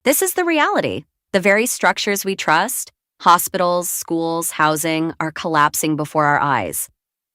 This is the reality. The very structures we trust, hospitals, schools, housing, are collapsing before our eyes.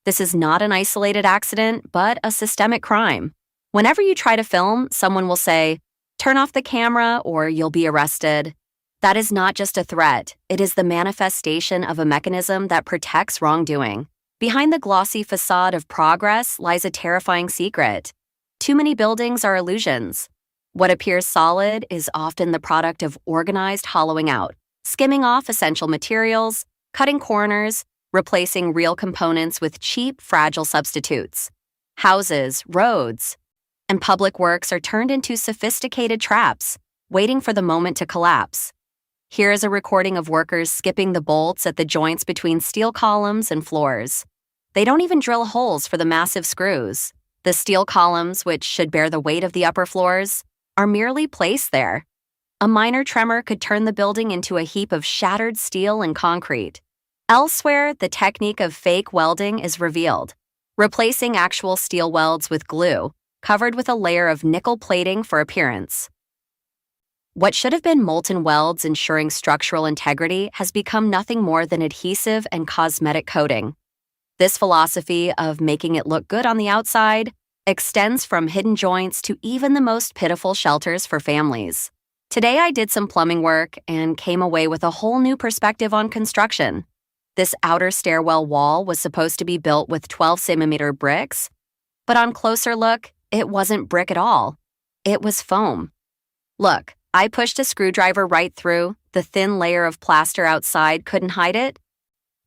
This is not an isolated accident, but a systemic crime. Whenever you try to film, someone will say, "Turn off the camera or you'll be arrested." That is not just a threat, it is the manifestation of a mechanism that protects wrongdoing. Behind the glossy facade of progress lies a terrifying secret. Too many buildings are illusions. What appears solid is often the product of organized hollowing out, skimming off essential materials, cutting corners, replacing real components with cheap, fragile substitutes. Houses, roads, and public works are turned into sophisticated traps, waiting for the moment to collapse. Here is a recording of workers skipping the bolts at the joints between steel columns and floors. They don't even drill holes for the massive screws. The steel columns, which should bear the weight of the upper floors, are merely placed there. A minor tremor could turn the building into a heap of shattered steel and concrete. Elsewhere, the technique of fake welding is revealed, replacing actual steel welds with glue, covered with a layer of nickel plating for appearance. What should have been molten welds ensuring structural integrity has become nothing more than adhesive and cosmetic coating. This philosophy of making it look good on the outside extends from hidden joints to even the most pitiful shelters for families. Today I did some plumbing work and came away with a whole new perspective on construction. This outer stairwell wall was supposed to be built with 12-centimeter bricks, but on closer look, it wasn't brick at all. It was foam. Look, I pushed a screwdriver right through, the thin layer of plaster outside couldn't hide it,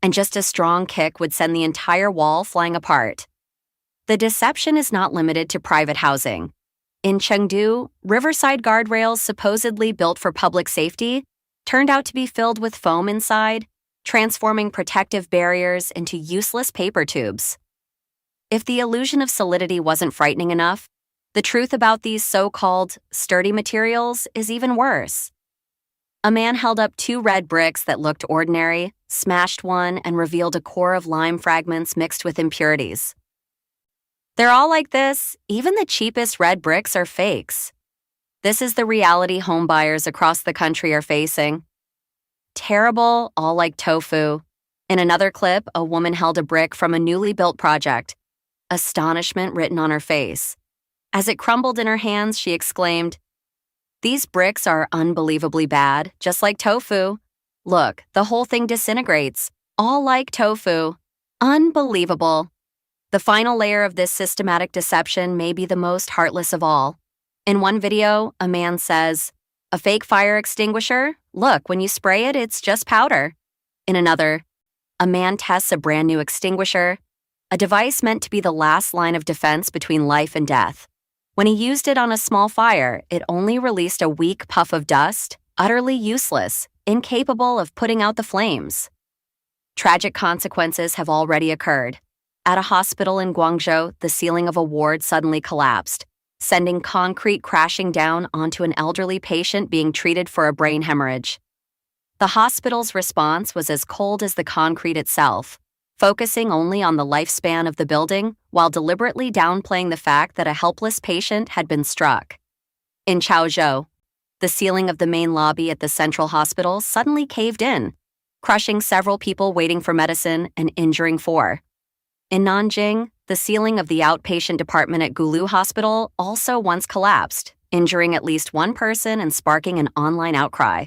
and just a strong kick would send the entire wall flying apart. The deception is not limited to private housing. In Chengdu, riverside guardrails supposedly built for public safety turned out to be filled with foam inside, transforming protective barriers into useless paper tubes. If the illusion of solidity wasn't frightening enough, the truth about these so-called sturdy materials is even worse. A man held up 2 red bricks that looked ordinary, smashed one, and revealed a core of lime fragments mixed with impurities. They're all like this, even the cheapest red bricks are fakes. This is the reality homebuyers across the country are facing. Terrible, all like tofu. In another clip, a woman held a brick from a newly built project, astonishment written on her face. As it crumbled in her hands, she exclaimed, "These bricks are unbelievably bad, just like tofu. Look, the whole thing disintegrates, all like tofu. Unbelievable." The final layer of this systematic deception may be the most heartless of all. In one video, a man says, "A fake fire extinguisher? Look, when you spray it, it's just powder." In another, a man tests a brand new extinguisher, a device meant to be the last line of defense between life and death. When he used it on a small fire, it only released a weak puff of dust, utterly useless, incapable of putting out the flames. Tragic consequences have already occurred. At a hospital in Guangzhou, the ceiling of a ward suddenly collapsed, sending concrete crashing down onto an elderly patient being treated for a brain hemorrhage. The hospital's response was as cold as the concrete itself, focusing only on the lifespan of the building while deliberately downplaying the fact that a helpless patient had been struck. In Chaozhou, the ceiling of the main lobby at the central hospital suddenly caved in, crushing several people waiting for medicine and injuring 4. In Nanjing, the ceiling of the outpatient department at Gulu Hospital also once collapsed, injuring at least 1 person and sparking an online outcry.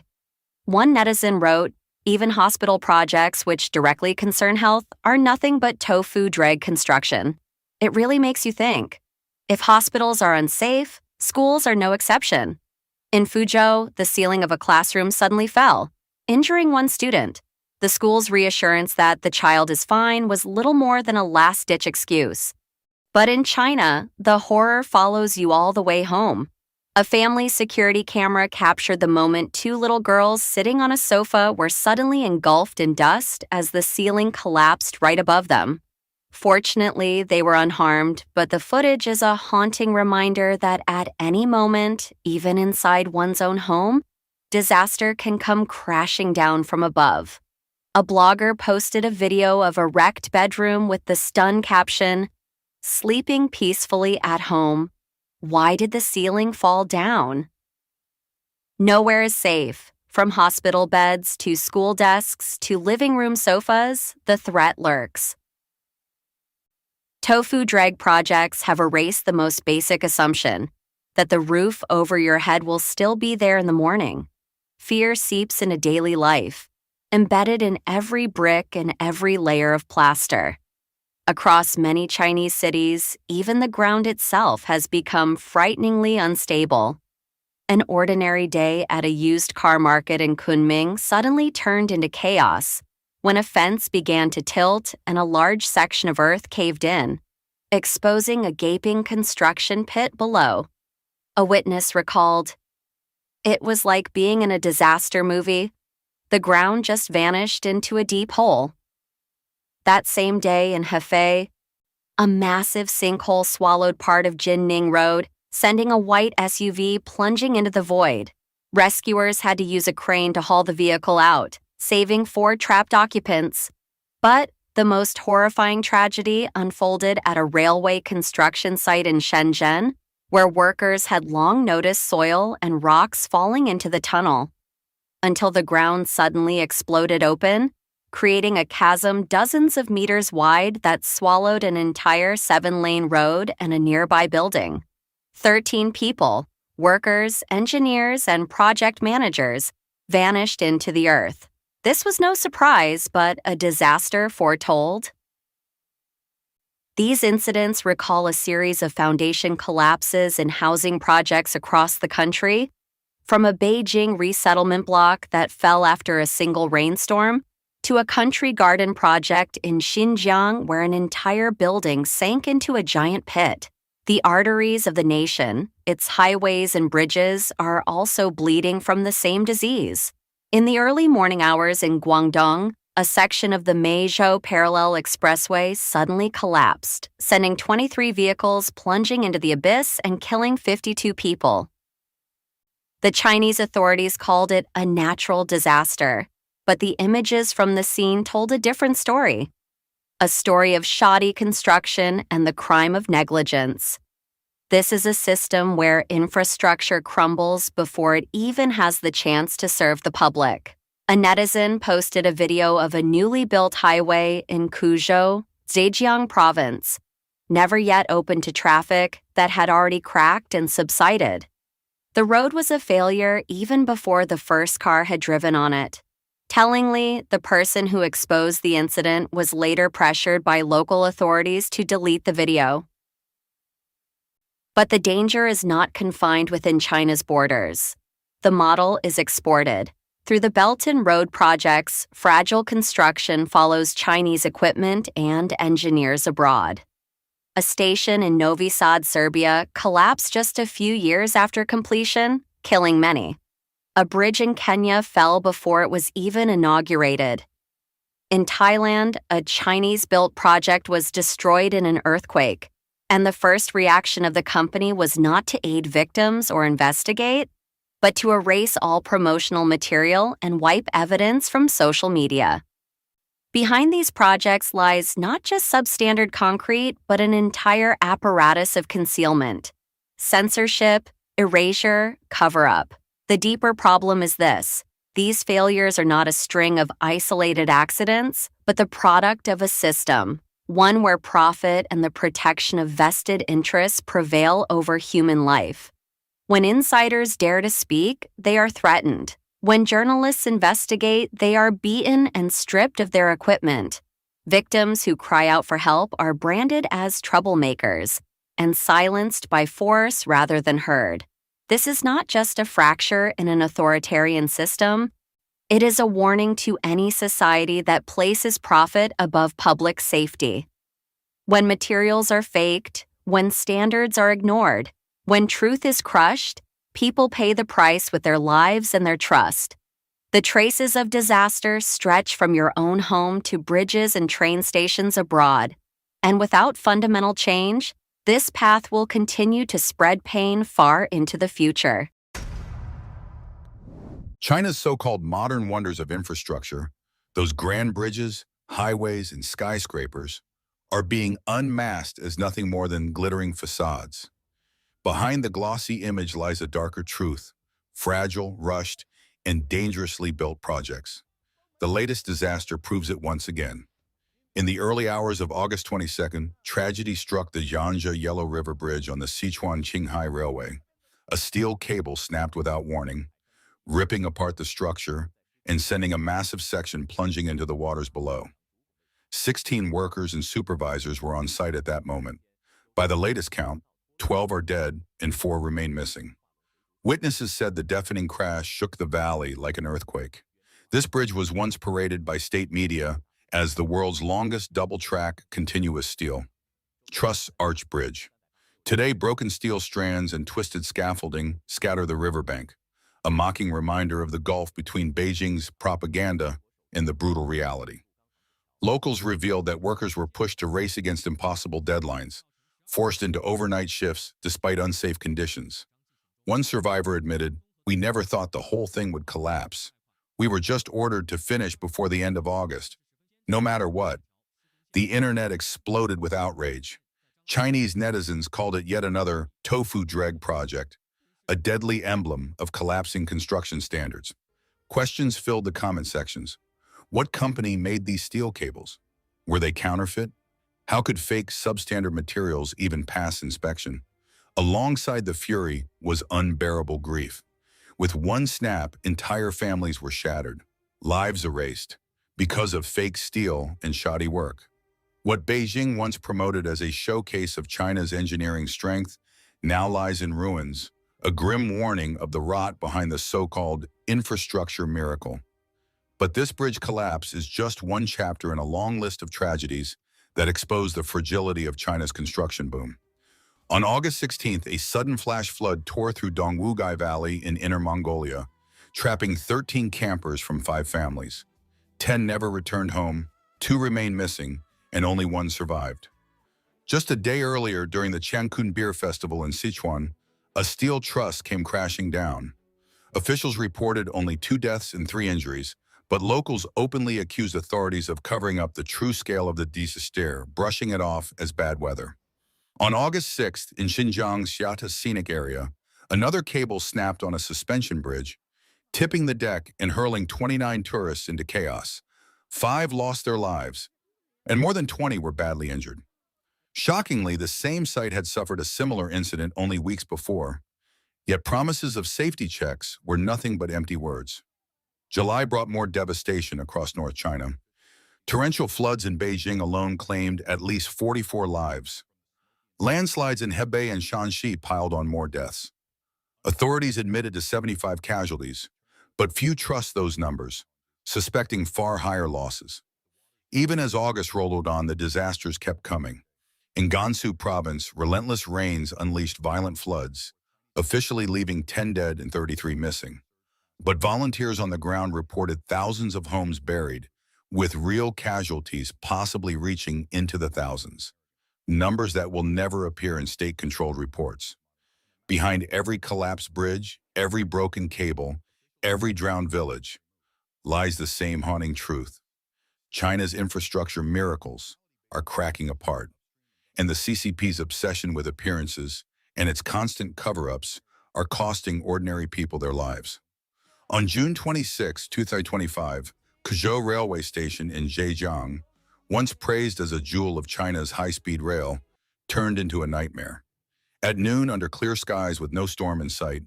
One netizen wrote, "Even hospital projects which directly concern health are nothing but tofu dreg construction." It really makes you think. If hospitals are unsafe, schools are no exception. In Fuzhou, the ceiling of a classroom suddenly fell, injuring 1 student. The school's reassurance that the child is fine was little more than a last-ditch excuse. But in China, the horror follows you all the way home. A family security camera captured the moment 2 little girls sitting on a sofa were suddenly engulfed in dust as the ceiling collapsed right above them. Fortunately, they were unharmed, but the footage is a haunting reminder that at any moment, even inside one's own home, disaster can come crashing down from above. A blogger posted a video of a wrecked bedroom with the stunned caption, "Sleeping peacefully at home. Why did the ceiling fall down?" Nowhere is safe. From hospital beds to school desks to living room sofas, the threat lurks. Tofu Dreg projects have erased the most basic assumption that the roof over your head will still be there in the morning. Fear seeps into daily life, embedded in every brick and every layer of plaster. Across many Chinese cities, even the ground itself has become frighteningly unstable. An ordinary day at a used car market in Kunming suddenly turned into chaos when a fence began to tilt and a large section of earth caved in, exposing a gaping construction pit below. A witness recalled, "It was like being in a disaster movie. The ground just vanished into a deep hole." That same day in Hefei, a massive sinkhole swallowed part of Jinning Road, sending a white SUV plunging into the void. Rescuers had to use a crane to haul the vehicle out, saving 4 trapped occupants. But the most horrifying tragedy unfolded at a railway construction site in Shenzhen, where workers had long noticed soil and rocks falling into the tunnel, until the ground suddenly exploded open, creating a chasm dozens of meters wide that swallowed an entire 7-lane road and a nearby building. 13 people, workers, engineers, and project managers, vanished into the earth. This was no surprise, but a disaster foretold. These incidents recall a series of foundation collapses in housing projects across the country, from a Beijing resettlement block that fell after a single rainstorm to a country garden project in Xinjiang where an entire building sank into a giant pit. The arteries of the nation, its highways and bridges, are also bleeding from the same disease. In the early morning hours in Guangdong, a section of the Meizhou Parallel Expressway suddenly collapsed, sending 23 vehicles plunging into the abyss and killing 52 people. The Chinese authorities called it a natural disaster, but the images from the scene told a different story. A story of shoddy construction and the crime of negligence. This is a system where infrastructure crumbles before it even has the chance to serve the public. A netizen posted a video of a newly built highway in Kuzhou, Zhejiang province, never yet open to traffic, that had already cracked and subsided. The road was a failure even before the first car had driven on it. Tellingly, the person who exposed the incident was later pressured by local authorities to delete the video. But the danger is not confined within China's borders. The model is exported. Through the Belt and Road projects, fragile construction follows Chinese equipment and engineers abroad. A station in Novi Sad, Serbia, collapsed just a few years after completion, killing many. A bridge in Kenya fell before it was even inaugurated. In Thailand, a Chinese-built project was destroyed in an earthquake, and the first reaction of the company was not to aid victims or investigate, but to erase all promotional material and wipe evidence from social media. Behind these projects lies not just substandard concrete, but an entire apparatus of concealment, censorship, erasure, cover-up. The deeper problem is this: these failures are not a string of isolated accidents, but the product of a system, one where profit and the protection of vested interests prevail over human life. When insiders dare to speak, they are threatened. When journalists investigate, they are beaten and stripped of their equipment. Victims who cry out for help are branded as troublemakers and silenced by force rather than heard. This is not just a fracture in an authoritarian system. It is a warning to any society that places profit above public safety. When materials are faked, when standards are ignored, when truth is crushed, people pay the price with their lives and their trust. The traces of disaster stretch from your own home to bridges and train stations abroad. And without fundamental change, this path will continue to spread pain far into the future. China's so-called modern wonders of infrastructure, those grand bridges, highways, and skyscrapers, are being unmasked as nothing more than glittering facades. Behind the glossy image lies a darker truth, fragile, rushed, and dangerously built projects. The latest disaster proves it once again. In the early hours of August 22nd, tragedy struck the Yangtze Yellow River Bridge on the Sichuan-Qinghai Railway. A steel cable snapped without warning, ripping apart the structure and sending a massive section plunging into the waters below. 16 workers and supervisors were on site at that moment. By the latest count, 12 are dead and 4 remain missing. Witnesses said the deafening crash shook the valley like an earthquake. This bridge was once paraded by state media as the world's longest double-track continuous steel truss arch bridge. Today, broken steel strands and twisted scaffolding scatter the riverbank, a mocking reminder of the gulf between Beijing's propaganda and the brutal reality. Locals revealed that workers were pushed to race against impossible deadlines, forced into overnight shifts despite unsafe conditions. One survivor admitted, "We never thought the whole thing would collapse. We were just ordered to finish before the end of August. No matter what." The internet exploded with outrage. Chinese netizens called it yet another Tofu Dreg project, a deadly emblem of collapsing construction standards. Questions filled the comment sections. What company made these steel cables? Were they counterfeit? How could fake substandard materials even pass inspection? Alongside the fury was unbearable grief. With one snap, entire families were shattered, lives erased, because of fake steel and shoddy work. What Beijing once promoted as a showcase of China's engineering strength now lies in ruins, a grim warning of the rot behind the so-called infrastructure miracle. But this bridge collapse is just one chapter in a long list of tragedies that expose the fragility of China's construction boom. On August 16th, a sudden flash flood tore through Dongwugai Valley in Inner Mongolia, trapping 13 campers from 5 families. 10 never returned home, 2 remain missing, and only 1 survived. Just a day earlier, during the Changkun Beer Festival in Sichuan, a steel truss came crashing down. Officials reported only 2 deaths and 3 injuries, but locals openly accused authorities of covering up the true scale of the disaster, brushing it off as bad weather. On August 6th, in Xinjiang's Xiata Scenic area, another cable snapped on a suspension bridge, tipping the deck and hurling 29 tourists into chaos. 5 lost their lives, and more than 20 were badly injured. Shockingly, the same site had suffered a similar incident only weeks before, yet promises of safety checks were nothing but empty words. July brought more devastation across North China. Torrential floods in Beijing alone claimed at least 44 lives. Landslides in Hebei and Shanxi piled on more deaths. Authorities admitted to 75 casualties, but few trust those numbers, suspecting far higher losses. Even as August rolled on, the disasters kept coming. In Gansu province, relentless rains unleashed violent floods, officially leaving 10 dead and 33 missing. But volunteers on the ground reported thousands of homes buried, with real casualties possibly reaching into the thousands. Numbers that will never appear in state-controlled reports. Behind every collapsed bridge, every broken cable, every drowned village, lies the same haunting truth. China's infrastructure miracles are cracking apart, and the CCP's obsession with appearances and its constant cover-ups are costing ordinary people their lives. On June 26, 2025, Quezhou Railway Station in Zhejiang, once praised as a jewel of China's high-speed rail, turned into a nightmare. At noon, under clear skies with no storm in sight,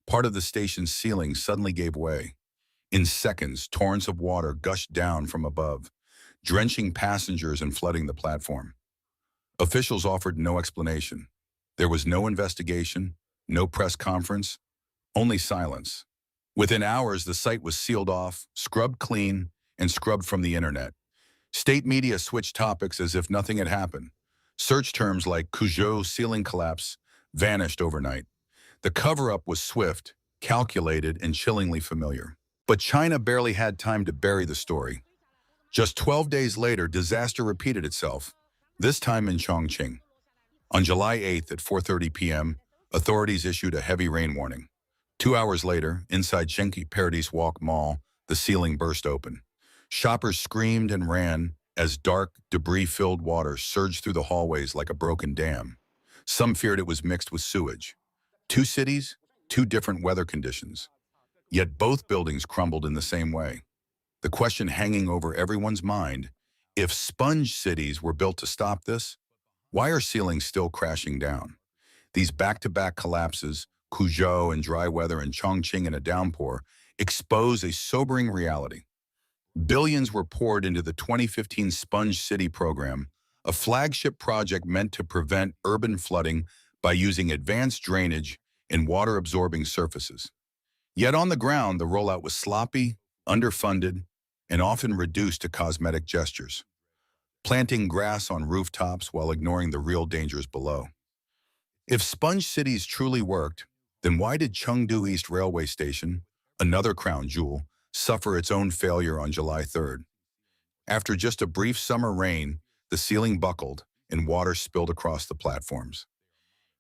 part of the station's ceiling suddenly gave way. In seconds, torrents of water gushed down from above, drenching passengers and flooding the platform. Officials offered no explanation. There was no investigation, no press conference, only silence. Within hours, the site was sealed off, scrubbed clean, and scrubbed from the internet. State media switched topics as if nothing had happened. Search terms like Quezhou ceiling collapse vanished overnight. The cover-up was swift, calculated, and chillingly familiar. But China barely had time to bury the story. Just 12 days later, disaster repeated itself, this time in Chongqing. On July 8th at 4:30 p.m., authorities issued a heavy rain warning. 2 hours later, inside Shenki Paradise Walk Mall, the ceiling burst open. Shoppers screamed and ran as dark, debris-filled water surged through the hallways like a broken dam. Some feared it was mixed with sewage. 2 cities, 2 different weather conditions. Yet both buildings crumbled in the same way. The question hanging over everyone's mind, if sponge cities were built to stop this, why are ceilings still crashing down? These back-to-back collapses, Kuzhou in dry weather and Chongqing in a downpour, expose a sobering reality. Billions were poured into the 2015 Sponge City program, a flagship project meant to prevent urban flooding by using advanced drainage and water-absorbing surfaces. Yet on the ground, the rollout was sloppy, underfunded, and often reduced to cosmetic gestures, planting grass on rooftops while ignoring the real dangers below. If sponge cities truly worked, then why did Chengdu East Railway Station, another crown jewel, suffer its own failure on July 3rd? After just a brief summer rain, the ceiling buckled and water spilled across the platforms.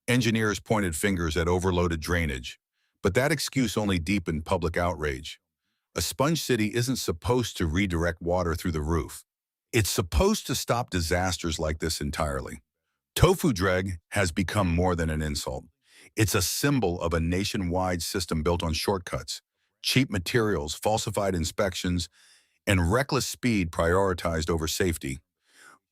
Engineers pointed fingers at overloaded drainage, but that excuse only deepened public outrage. A sponge city isn't supposed to redirect water through the roof. It's supposed to stop disasters like this entirely. Tofu Dreg has become more than an insult. It's a symbol of a nationwide system built on shortcuts, cheap materials, falsified inspections, and reckless speed prioritized over safety.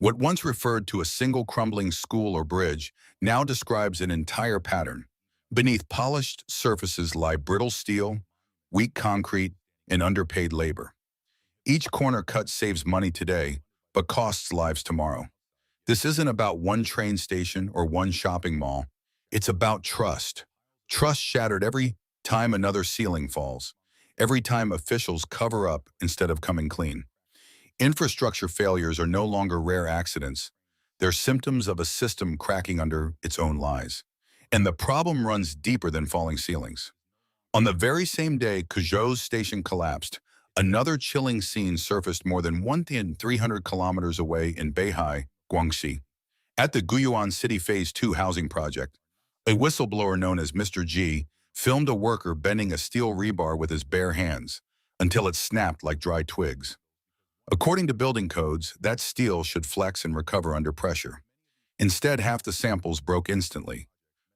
What once referred to a single crumbling school or bridge now describes an entire pattern. Beneath polished surfaces lie brittle steel, weak concrete, and underpaid labor. Each corner cut saves money today, but costs lives tomorrow. This isn't about one train station or one shopping mall. It's about trust. Trust shattered every time another ceiling falls, every time officials cover up instead of coming clean. Infrastructure failures are no longer rare accidents. They're symptoms of a system cracking under its own lies. And the problem runs deeper than falling ceilings. On the very same day Kuzhou's station collapsed, another chilling scene surfaced more than 1,300 kilometers away in Beihai, Guangxi. At the Guyuan City Phase 2 housing project, a whistleblower known as Mr. G filmed a worker bending a steel rebar with his bare hands until it snapped like dry twigs. According to building codes, that steel should flex and recover under pressure. Instead, half the samples broke instantly.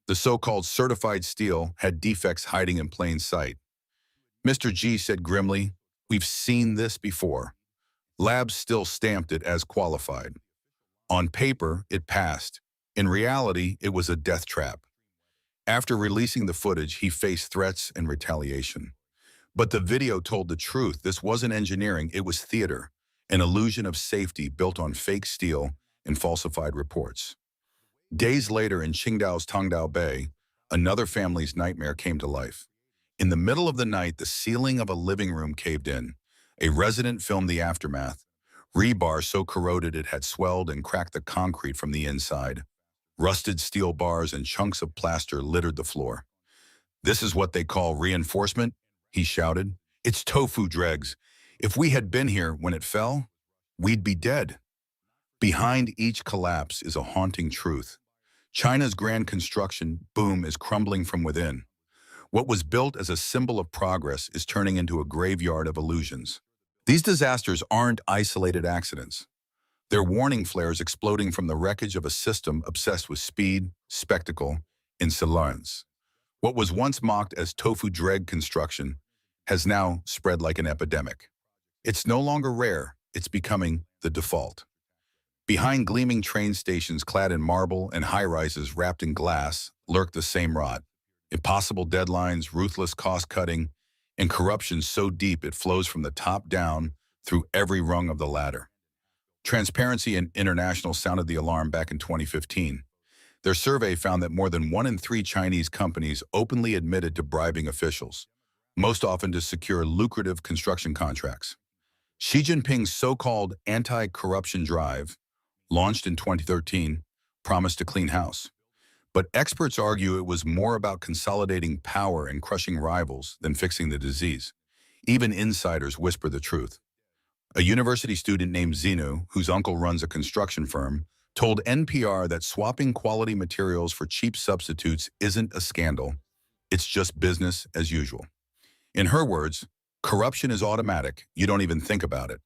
The so-called certified steel had defects hiding in plain sight. Mr. G said grimly, "We've seen this before." Labs still stamped it as qualified. On paper, it passed. In reality, it was a death trap. After releasing the footage, he faced threats and retaliation. But the video told the truth. This wasn't engineering, it was theater, an illusion of safety built on fake steel and falsified reports. Days later in Qingdao's Tongdao Bay, another family's nightmare came to life. In the middle of the night, the ceiling of a living room caved in. A resident filmed the aftermath. Rebar so corroded it had swelled and cracked the concrete from the inside. Rusted steel bars and chunks of plaster littered the floor. "This is what they call reinforcement?" he shouted. "It's tofu dregs. If we had been here when it fell, we'd be dead." Behind each collapse is a haunting truth. China's grand construction boom is crumbling from within. What was built as a symbol of progress is turning into a graveyard of illusions. These disasters aren't isolated accidents. They're warning flares exploding from the wreckage of a system obsessed with speed, spectacle, and silence. What was once mocked as tofu dreg construction has now spread like an epidemic. It's no longer rare, it's becoming the default. Behind gleaming train stations clad in marble and high-rises wrapped in glass lurk the same rot. Impossible deadlines, ruthless cost-cutting, and corruption so deep it flows from the top down through every rung of the ladder. Transparency International sounded the alarm back in 2015. Their survey found that more than 1 in 3 Chinese companies openly admitted to bribing officials, most often to secure lucrative construction contracts. Xi Jinping's so-called anti-corruption drive, launched in 2013, promised a clean house. But experts argue it was more about consolidating power and crushing rivals than fixing the disease. Even insiders whisper the truth. A university student named Zinu, whose uncle runs a construction firm, told NPR that swapping quality materials for cheap substitutes isn't a scandal. It's just business as usual. In her words, corruption is automatic. You don't even think about it.